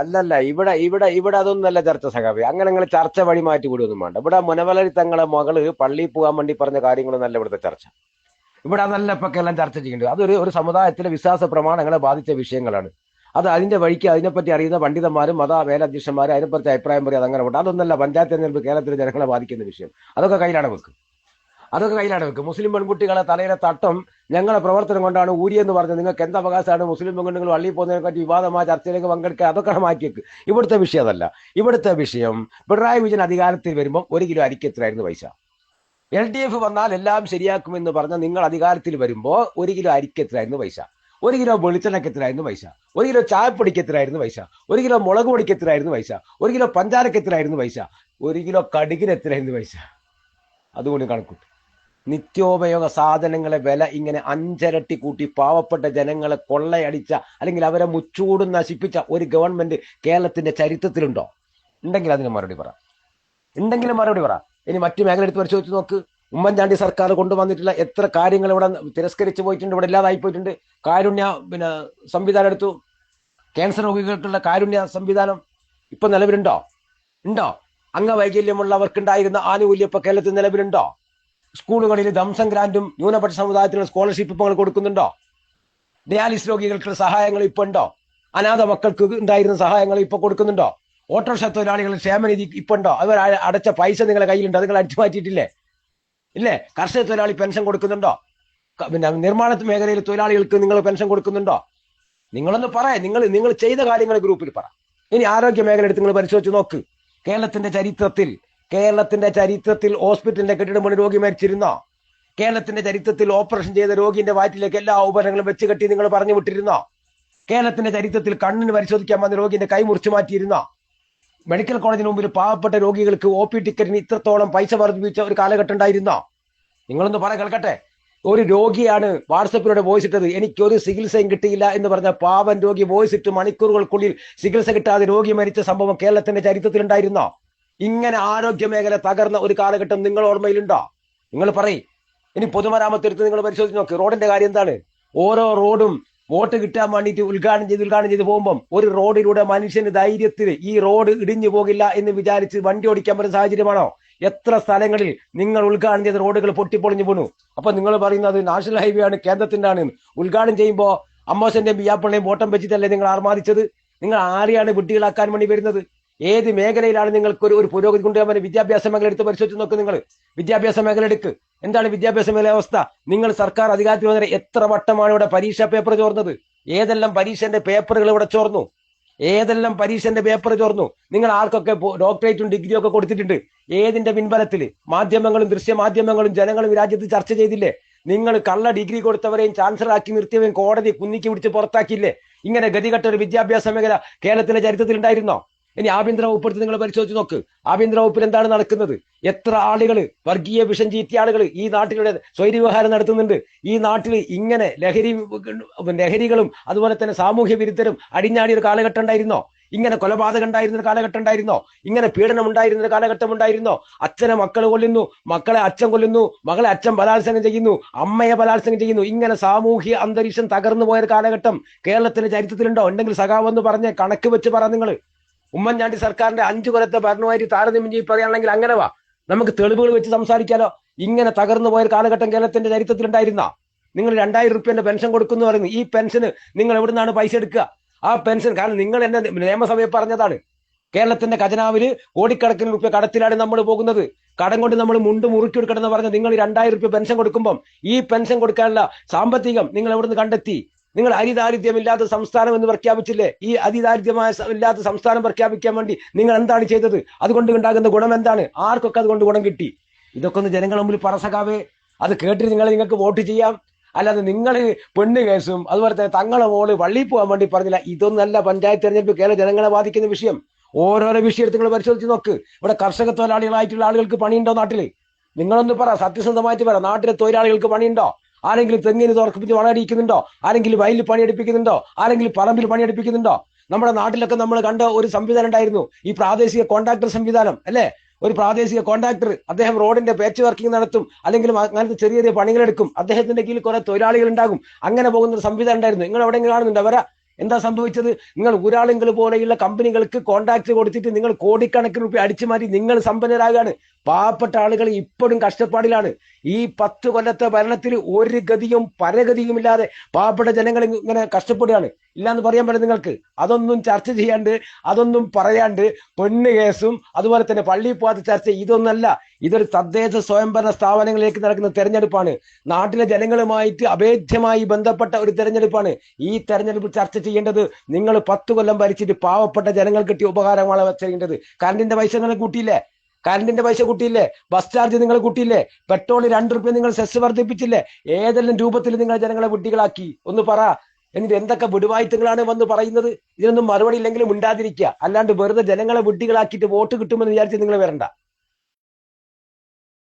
അല്ലല്ല, ഇവിടെ ഇവിടെ ഇവിടെ അതൊന്നല്ല ചർച്ച സഖാബി. അങ്ങനെ നിങ്ങൾ ചർച്ച വഴി മാറ്റി വിടുവൊന്നും വേണ്ട. ഇവിടെ മുനവലരി തങ്ങളെ മകള് പള്ളിയിൽ പോകാൻ വേണ്ടി പറഞ്ഞ കാര്യങ്ങളൊന്നല്ല ഇവിടുത്തെ ചർച്ച. ഇവിടെ അതല്ല ഇപ്പൊ എല്ലാം ചർച്ച ചെയ്യേണ്ടത്. അതൊരു ഒരു സമുദായത്തിലെ വിശ്വാസ പ്രമാണങ്ങളെ ബാധിച്ച വിഷയങ്ങളാണ്. അത് അതിന്റെ വഴിക്ക് അതിനെപ്പറ്റി അറിയുന്ന പണ്ഡിതന്മാരും മത മേലധ്യക്ഷന്മാരും അതിനെപ്പറ്റി അഭിപ്രായം പറയും. അതങ്ങനെ ഉണ്ട്. അതൊന്നല്ല പഞ്ചായത്ത് തെരഞ്ഞെടുപ്പ് കേരളത്തിലെ ജനങ്ങളെ ബാധിക്കുന്ന വിഷയം. അതൊക്കെ കയ്യിലാണ് വെക്കും. അതൊക്കെ കയ്യിലാണ് വെക്കും. മുസ്ലിം പെൺകുട്ടികളെ തലയിലെ തട്ടം ഞങ്ങളെ പ്രവർത്തനം കൊണ്ടാണ് ഊരിയെന്ന് പറഞ്ഞത്. നിങ്ങൾക്ക് എന്ത് അവകാശമാണ് മുസ്ലിം പെൺകുട്ടികൾ വള്ളിയിൽ പോകുന്നതിനെ പറ്റി വിവാദമായ ചർച്ചയിലേക്ക് പങ്കെടുക്കുക? അതൊക്കെ മാറ്റിയേക്ക്. ഇവിടുത്തെ വിഷയം അതല്ല. ഇവിടുത്തെ വിഷയം പിണറായി വിജയൻ അധികാരത്തിൽ വരുമ്പോൾ 1 കിലോ അരിക്ക് എത്രയായിരുന്നു പൈസ? LDF വന്നാൽ എല്ലാം ശരിയാക്കുമെന്ന് പറഞ്ഞ നിങ്ങൾ അധികാരത്തിൽ വരുമ്പോൾ 1 കിലോ അരിക്ക് എത്രയായിരുന്നു പൈസ? 1 കിലോ വെളിച്ചെണ്ണയ്ക്ക് എത്രയായിരുന്നു പൈസ? 1 കിലോ ചായപ്പൊടിക്ക് എത്രയായിരുന്നു പൈസ? 1 കിലോ മുളക് പൊടിക്ക് എത്രയായിരുന്നു പൈസ? 1 കിലോ പഞ്ചാരക്ക് എത്രയായിരുന്നു പൈസ? 1 കിലോ കടുകിന് എത്രയായിരുന്നു പൈസ? അതുകൊണ്ട് കണക്കൂട്ട്. നിത്യോപയോഗ സാധനങ്ങളെ വില ഇങ്ങനെ 5 ഇരട്ടി കൂട്ടി പാവപ്പെട്ട ജനങ്ങളെ കൊള്ളയടിച്ച അല്ലെങ്കിൽ അവരെ മുച്ചൂടും നശിപ്പിച്ച ഒരു ഗവൺമെന്റ് കേരളത്തിന്റെ ചരിത്രത്തിലുണ്ടോ? ഉണ്ടെങ്കിൽ അതിന് മറുപടി പറ. ഉണ്ടെങ്കിലും മറുപടി പറ. ഇനി മറ്റു മേഖല എടുത്ത് പരിശോധിച്ച് നോക്ക്. ഉമ്മൻചാണ്ടി സർക്കാർ കൊണ്ടുവന്നിട്ടുള്ള എത്ര കാര്യങ്ങൾ ഇവിടെ തിരസ്കരിച്ചു പോയിട്ടുണ്ട്, ഇവിടെ ഇല്ലാതായി പോയിട്ടുണ്ട്. കാരുണ്യ സംവിധാനം എടുത്തു. ക്യാൻസർ രോഗികൾക്കുള്ള കാരുണ്യ സംവിധാനം ഇപ്പൊ നിലവിലുണ്ടോ? ഉണ്ടോ? അംഗവൈകല്യമുള്ളവർക്കുണ്ടായിരുന്ന ആനുകൂല്യം ഇപ്പൊ കേരളത്തിൽ നിലവിലുണ്ടോ? സ്കൂളുകളിൽ ദംസം ഗ്രാൻഡും ന്യൂനപക്ഷ സമുദായത്തിനുള്ള സ്കോളർഷിപ്പ് ഇപ്പോൾ കൊടുക്കുന്നുണ്ടോ? ഡയാലിസിസ് രോഗികൾക്കുള്ള സഹായങ്ങൾ ഇപ്പൊ ഉണ്ടോ? അനാഥ മക്കൾക്ക് ഉണ്ടായിരുന്ന സഹായങ്ങൾ ഇപ്പൊ കൊടുക്കുന്നുണ്ടോ? ഓട്ടോറിക്ഷ തൊഴിലാളികൾ ക്ഷേമനിധി ഇപ്പൊ ഉണ്ടോ? അവർ അടച്ച പൈസ നിങ്ങളുടെ കയ്യിലുണ്ടോ? നിങ്ങൾ അടിച്ചു മാറ്റിയിട്ടില്ലേ? ഇല്ലേ? കർഷക തൊഴിലാളി പെൻഷൻ കൊടുക്കുന്നുണ്ടോ? പിന്നെ നിർമ്മാണ മേഖലയിൽ തൊഴിലാളികൾക്ക് നിങ്ങൾ പെൻഷൻ കൊടുക്കുന്നുണ്ടോ? നിങ്ങളൊന്ന് പറയാം. നിങ്ങൾ ചെയ്ത കാര്യങ്ങൾ ഗ്രൂപ്പിൽ പറ. ഇനി ആരോഗ്യ മേഖല എടുത്ത് നിങ്ങൾ പരിശോധിച്ച് നോക്ക്. കേരളത്തിന്റെ ചരിത്രത്തിൽ ഹോസ്പിറ്റലിന്റെ കെട്ടിടം പണി രോഗി മരിച്ചിരുന്നോ? കേരളത്തിന്റെ ചരിത്രത്തിൽ ഓപ്പറേഷൻ ചെയ്ത രോഗിന്റെ വയറ്റിലേക്ക് എല്ലാ ഉപകരണങ്ങളും വെച്ച് കെട്ടി നിങ്ങൾ പറഞ്ഞു വിട്ടിരുന്നോ? കേരളത്തിന്റെ ചരിത്രത്തിൽ കണ്ണിന് പരിശോധിക്കാൻ വന്ന രോഗിന്റെ കൈ മുറിച്ചു മാറ്റിയിരുന്നോ? മെഡിക്കൽ കോളേജിന് മുമ്പിൽ പാവപ്പെട്ട രോഗികൾക്ക് OP ടിക്കറ്റിന് ഇത്രത്തോളം പൈസ വർദ്ധിപ്പിച്ച ഒരു കാലഘട്ടം ഉണ്ടായിരുന്നോ? നിങ്ങളൊന്ന് പറയാൻ കേൾക്കട്ടെ. ഒരു രോഗിയാണ് വാട്സപ്പിലൂടെ വോയിസ് ഇട്ടത്, എനിക്കൊരു ചികിത്സയും കിട്ടിയില്ല എന്ന് പറഞ്ഞ പാവൻ രോഗി വോയിസ് ഇട്ട് മണിക്കൂറുകൾക്കുള്ളിൽ ചികിത്സ കിട്ടാതെ രോഗി മരിച്ച സംഭവം കേരളത്തിന്റെ ചരിത്രത്തിൽ ഉണ്ടായിരുന്നോ? ഇങ്ങനെ ആരോഗ്യ മേഖല തകർന്ന ഒരു കാലഘട്ടം നിങ്ങൾ ഓർമ്മയിലുണ്ടോ? നിങ്ങൾ പറയും. ഇനി പൊതുമരാമത്ത് എടുത്ത് നിങ്ങൾ പരിശോധിച്ച് നോക്ക്. റോഡിന്റെ കാര്യം എന്താണ്? ഓരോ റോഡും വോട്ട് കിട്ടാൻ വേണ്ടിയിട്ട് ഉദ്ഘാടനം ചെയ്ത് പോകുമ്പം ഒരു റോഡിലൂടെ മനുഷ്യന് ധൈര്യത്തിൽ ഈ റോഡ് ഇടിഞ്ഞു പോകില്ല എന്ന് വിചാരിച്ച് വണ്ടി ഓടിക്കാൻ പറ്റുന്ന സാഹചര്യമാണോ? എത്ര സ്ഥലങ്ങളിൽ നിങ്ങൾ ഉദ്ഘാടനം ചെയ്ത റോഡുകൾ പൊട്ടിപ്പൊളിഞ്ഞു പോണു. അപ്പൊ നിങ്ങൾ പറയുന്നത് നാഷണൽ ഹൈവേ ആണ്, കേന്ദ്രത്തിന്റെ ആണ്. ഉദ്ഘാടനം ചെയ്യുമ്പോൾ അമ്മോശന്റെയും ബിയാപ്പളിനെയും വോട്ടം വെച്ചിട്ടല്ലേ നിങ്ങൾ ആർമാദിച്ചത്? നിങ്ങൾ ആരെയാണ് വിഡ്ഢികളാക്കാൻ വേണ്ടി വരുന്നത്? ഏത് മേഖലയിലാണ് നിങ്ങൾക്ക് ഒരു പുരോഗതി കൊണ്ടുവരാൻ? വിദ്യാഭ്യാസ മേഖല എടുത്ത് പരിശോധിച്ച് നോക്ക്. നിങ്ങൾ വിദ്യാഭ്യാസ മേഖല എടുക്ക്. എന്താണ് വിദ്യാഭ്യാസ മേഖല അവസ്ഥ? നിങ്ങൾ സർക്കാർ അധികാരത്തിൽ വന്നേരം എത്ര വട്ടമാണ് ഇവിടെ പരീക്ഷാ പേപ്പർ ചോർന്നത്? ഏതെല്ലാം പരീക്ഷന്റെ പേപ്പറുകൾ ഇവിടെ ചോർന്നു? ഏതെല്ലാം പരീക്ഷന്റെ പേപ്പർ ചോർന്നു? നിങ്ങൾ ആർക്കൊക്കെ ഡോക്ടറേറ്റും ഡിഗ്രിയും ഒക്കെ കൊടുത്തിട്ടുണ്ട്? ഏതിന്റെ പിൻബലത്തിൽ? മാധ്യമങ്ങളും ദൃശ്യമാധ്യമങ്ങളും ജനങ്ങളും രാജ്യത്ത് ചർച്ച ചെയ്തില്ലേ? നിങ്ങൾ കള്ള ഡിഗ്രി കൊടുത്തവരെയും ചാൻസലർ ആക്കി നിർത്തിയവരെയും കോടതി കുന്നിക്ക് പിടിച്ച് പുറത്താക്കിയില്ലേ? ഇങ്ങനെ ഗതികെട്ട ഒരു വിദ്യാഭ്യാസ മേഖല കേരളത്തിലെ ചരിത്രത്തിൽ ഉണ്ടായിരുന്നോ? ഇനി ആഭ്യന്തര വകുപ്പ് എടുത്ത് നിങ്ങൾ പരിശോധിച്ച് നോക്ക്. ആഭ്യന്തര വകുപ്പിൽ എന്താണ് നടക്കുന്നത്? എത്ര ആളുകൾ, വർഗീയ വിഷം ചീറ്റിയ ആളുകൾ ഈ നാട്ടിലൂടെ സ്വൈര്യവ്യവഹാരം നടത്തുന്നുണ്ട്. ഈ നാട്ടിൽ ഇങ്ങനെ ലഹരികളും അതുപോലെ തന്നെ സാമൂഹ്യ വിരുദ്ധരും അടിഞ്ഞാടിയ ഒരു കാലഘട്ടം ഉണ്ടായിരുന്നോ? ഇങ്ങനെ കൊലപാതകം ഉണ്ടായിരുന്ന ഒരു കാലഘട്ടം ഉണ്ടായിരുന്നോ? ഇങ്ങനെ പീഡനം ഉണ്ടായിരുന്ന ഒരു കാലഘട്ടം ഉണ്ടായിരുന്നോ? അച്ഛനെ മക്കൾ കൊല്ലുന്നു, മക്കളെ അച്ഛൻ കൊല്ലുന്നു, മകളെ അച്ഛൻ ബലാത്സംഗം ചെയ്യുന്നു, അമ്മയെ ബലാത്സംഗം ചെയ്യുന്നു. ഇങ്ങനെ സാമൂഹ്യ അന്തരീക്ഷം തകർന്നു പോയൊരു കാലഘട്ടം കേരളത്തിന്റെ ചരിത്രത്തിലുണ്ടോ? ഉണ്ടെങ്കിൽ സഖാവെന്ന് പറഞ്ഞ് കണക്ക് വെച്ച് പറ. നിങ്ങൾ ഉമ്മൻചാണ്ടി സർക്കാരിന്റെ 5 കൊല്ലത്തെ ഭരണവുമായിട്ട് താരതമ്യം ചെയ്ത് പറയുകയാണെങ്കിൽ അങ്ങനെ വാ, നമുക്ക് തെളിവുകൾ വെച്ച് സംസാരിക്കാലോ. ഇങ്ങനെ തകർന്നു പോയ കാലഘട്ടം കേരളത്തിന്റെ ചരിത്രത്തിൽ ഉണ്ടായിരുന്ന? നിങ്ങൾ 2000 രൂപയുടെ പെൻഷൻ കൊടുക്കുന്നു പറയുന്നു. ഈ പെൻഷന് നിങ്ങൾ എവിടുന്നാണ് പൈസ എടുക്കുക? ആ പെൻഷൻ കാരണം നിങ്ങൾ എന്നെ നിയമസഭയിൽ പറഞ്ഞതാണ്. കേരളത്തിന്റെ ഖജനാവില് കോടിക്കണക്കിന് രൂപ കടത്തിലാണ് നമ്മൾ പോകുന്നത്. കടം കൊണ്ട് നമ്മൾ മുണ്ട് മുറുക്കി എടുക്കണമെന്ന് പറഞ്ഞ് നിങ്ങൾ 2000 രൂപ പെൻഷൻ കൊടുക്കുമ്പോൾ ഈ പെൻഷൻ കൊടുക്കാനുള്ള സാമ്പത്തികം നിങ്ങൾ എവിടുന്ന് കണ്ടെത്തി? നിങ്ങൾ അതിദാരിദ്ര്യമില്ലാത്ത സംസ്ഥാനം എന്ന് പ്രഖ്യാപിച്ചില്ലേ? ഈ അതിദാരിദ്ര്യമായ ഇല്ലാത്ത സംസ്ഥാനം പ്രഖ്യാപിക്കാൻ വേണ്ടി നിങ്ങൾ എന്താണ് ചെയ്തത്? അതുകൊണ്ട് ഉണ്ടാകുന്ന ഗുണം എന്താണ്? ആർക്കൊക്കെ അതുകൊണ്ട് ഗുണം കിട്ടി? ഇതൊക്കെ ഒന്ന് ജനങ്ങൾ മുമ്പിൽ പറസകാവേ. അത് കേട്ടിട്ട് നിങ്ങൾക്ക് വോട്ട് ചെയ്യാം. അല്ലാതെ നിങ്ങൾ പെണ്ണ് കേസും അതുപോലെ തന്നെ തങ്ങളെ മോള് വള്ളിയിൽ പോകാൻ വേണ്ടി പറഞ്ഞില്ല. ഇതൊന്നല്ല പഞ്ചായത്ത് തെരഞ്ഞെടുപ്പ് കേരള ജനങ്ങളെ ബാധിക്കുന്ന വിഷയം. ഓരോരോ വിഷയം എടുത്ത് നിങ്ങൾ പരിശോധിച്ച് നോക്ക്. ഇവിടെ കർഷക തൊഴിലാളികളായിട്ടുള്ള ആളുകൾക്ക് പണിയുണ്ടോ നാട്ടില്? നിങ്ങളൊന്ന് പറ, സത്യസന്ധമായിട്ട് പറ. നാട്ടിലെ തൊഴിലാളികൾക്ക് പണിയുണ്ടോ? ആരെങ്കിലും തെങ്ങിന് തുറക്കിപ്പിച്ച് വളടിക്കുന്നുണ്ടോ? ആരെങ്കിലും വയലിൽ പണിയെടുപ്പിക്കുന്നുണ്ടോ? ആരെങ്കിലും പറമ്പിൽ പണിയെടുപ്പിക്കുന്നുണ്ടോ? നമ്മുടെ നാട്ടിലൊക്കെ നമ്മൾ കണ്ട ഒരു സംവിധാനം ഉണ്ടായിരുന്നു, ഈ പ്രാദേശിക കോൺട്രാക്ടർ സംവിധാനം അല്ലേ? ഒരു പ്രാദേശിക കോൺട്രാക്ടർ, അദ്ദേഹം റോഡിന്റെ പാച്ച് വർക്കിംഗ് നടത്തും, അല്ലെങ്കിൽ അങ്ങനത്തെ ചെറിയ ചെറിയ പണികളെടുക്കും. അദ്ദേഹത്തിന്റെ കീഴിൽ കുറെ തൊഴിലാളികൾ ഉണ്ടാകും. അങ്ങനെ പോകുന്ന ഒരു സംവിധാനം ഉണ്ടായിരുന്നു. നിങ്ങൾ എവിടെയെങ്കിലും കാണുന്നുണ്ടോ? വരാ എന്താ സംഭവിച്ചത്? നിങ്ങൾ ഊരാളുങ്കൽ പോലെയുള്ള കമ്പനികൾക്ക് കോൺട്രാക്ട് കൊടുത്തിട്ട് നിങ്ങൾ കോടിക്കണക്കിന് രൂപ അടിച്ചു മാറ്റി നിങ്ങൾ സമ്പന്നരാകാണ്. പാവപ്പെട്ട ആളുകൾ ഇപ്പോഴും കഷ്ടപ്പാടിലാണ്. ഈ 10 കൊല്ലത്തെ ഭരണത്തിൽ ഒരു ഗതിയും പരഗതിയും ഇല്ലാതെ പാവപ്പെട്ട ജനങ്ങൾ ഇങ്ങനെ കഷ്ടപ്പെടുകയാണ്. ഇല്ലാന്ന് പറയാൻ പറ്റും നിങ്ങൾക്ക്. അതൊന്നും ചർച്ച ചെയ്യാണ്ട്, അതൊന്നും പറയാണ്ട്, പെണ്ണ് കേസും അതുപോലെ തന്നെ പള്ളിയിൽ പോകാത്ത ചർച്ച ഇതൊന്നല്ല. ഇതൊരു തദ്ദേശ സ്വയംഭരണ സ്ഥാപനങ്ങളിലേക്ക് നടക്കുന്ന തെരഞ്ഞെടുപ്പാണ്. നാട്ടിലെ ജനങ്ങളുമായിട്ട് അഭേദ്യമായി ബന്ധപ്പെട്ട ഒരു തെരഞ്ഞെടുപ്പാണ്. ഈ തെരഞ്ഞെടുപ്പ് ചർച്ച ചെയ്യേണ്ടത് നിങ്ങൾ 10 കൊല്ലം ഭരിച്ചിട്ട് പാവപ്പെട്ട ജനങ്ങൾ കിട്ടിയ ഉപകാരമാണ് ചെയ്യേണ്ടത്. കറണ്ടിന്റെ പൈസ നിങ്ങൾ കൂട്ടിയില്ലേ? കറണ്ടിന്റെ പൈസ കൂട്ടിയില്ലേ? ബസ് ചാർജ് നിങ്ങൾ കൂട്ടിയില്ലേ? പെട്രോൾ 2 റുപ്യ നിങ്ങൾ സെസ് വർദ്ധിപ്പിച്ചില്ലേ? ഏതെല്ലാം രൂപത്തിൽ നിങ്ങൾ ജനങ്ങളെ വിഡ്ഢികളാക്കി? ഒന്ന് പറ. എന്നിട്ട് എന്തൊക്കെ വിടുവായുത്തങ്ങളാണ് വന്ന് പറയുന്നത്? ഇതിനൊന്നും മറുപടി ഇല്ലെങ്കിലും മിണ്ടാതിരിക്കുക. അല്ലാണ്ട് വെറുതെ ജനങ്ങളെ വിഡ്ഢികളാക്കിയിട്ട് വോട്ട് കിട്ടുമെന്ന് വിചാരിച്ച് നിങ്ങൾ വരണ്ട.